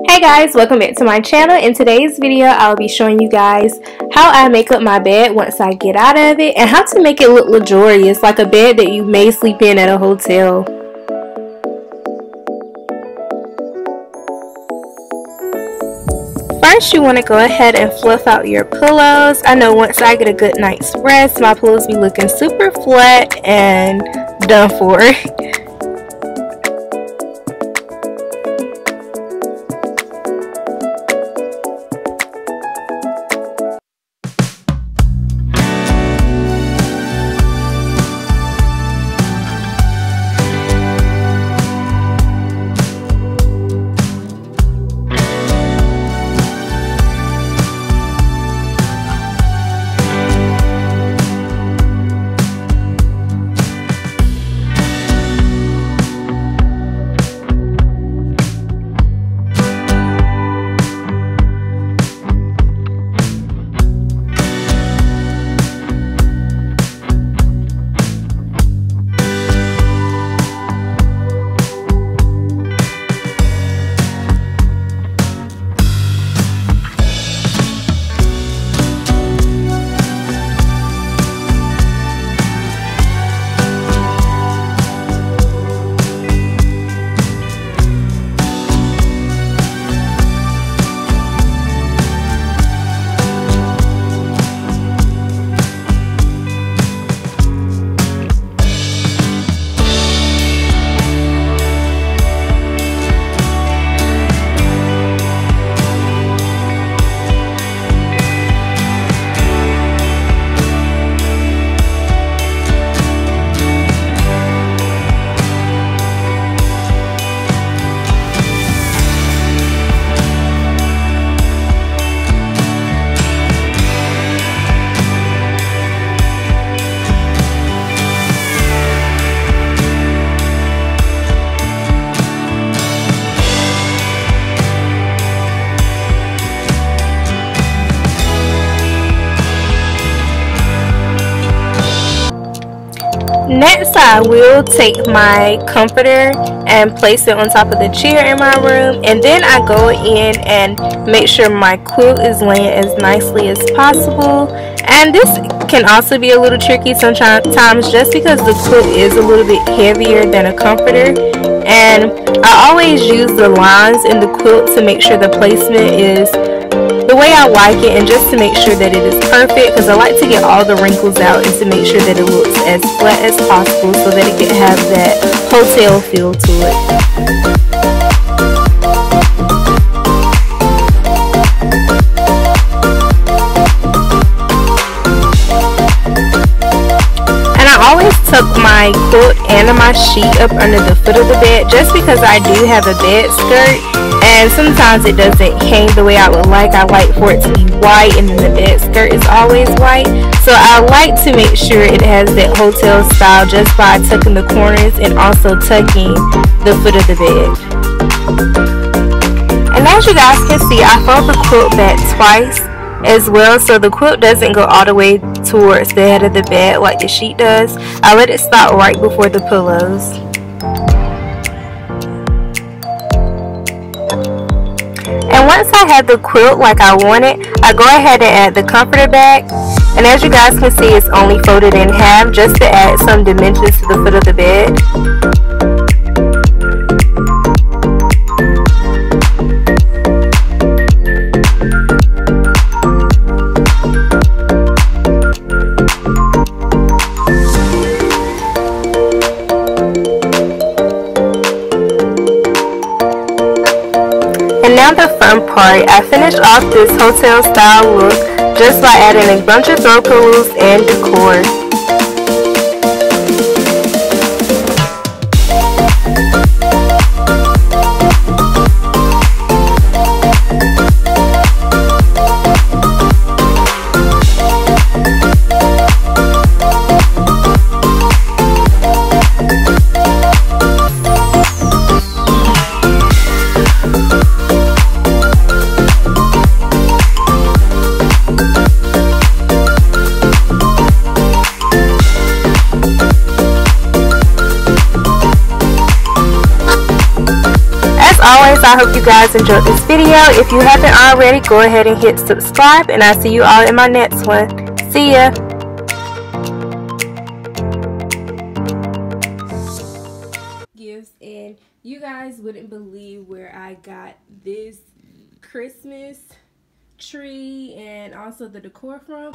Hey guys, welcome back to my channel. In today's video, I'll be showing you guys how I make up my bed once I get out of it and how to make it look luxurious, like a bed that you may sleep in at a hotel. First, you want to go ahead and fluff out your pillows. I know once I get a good night's rest, my pillows be looking super flat and done for. Next, I will take my comforter and place it on top of the chair in my room, and then I go in and make sure my quilt is laying as nicely as possible. And this can also be a little tricky sometimes just because the quilt is a little bit heavier than a comforter, and I always use the lines in the quilt to make sure the placement is the way I like it, and just to make sure that it is perfect, because I like to get all the wrinkles out and to make sure that it looks as flat as possible so that it can have that hotel feel to it. And I always tuck my quilt and my sheet up under the foot of the bed just because I do have a bed skirt. And sometimes it doesn't hang the way I would like. I like for it to be white, and then the bed skirt is always white. So I like to make sure it has that hotel style just by tucking the corners and also tucking the foot of the bed. And as you guys can see, I fold the quilt back twice as well, so the quilt doesn't go all the way towards the head of the bed like the sheet does. I let it stop right before the pillows. And once I have the quilt like I want it, I go ahead and add the comforter back. And as you guys can see, it's only folded in half just to add some dimensions to the foot of the bed. And now the fun part, I finished off this hotel style look just by adding a bunch of throw pillows and decor. always, I hope you guys enjoyed this video. If you haven't already, go ahead and hit subscribe, and I'll see you all in my next one. See ya. Gifts, and you guys wouldn't believe where I got this Christmas tree and also the decor from.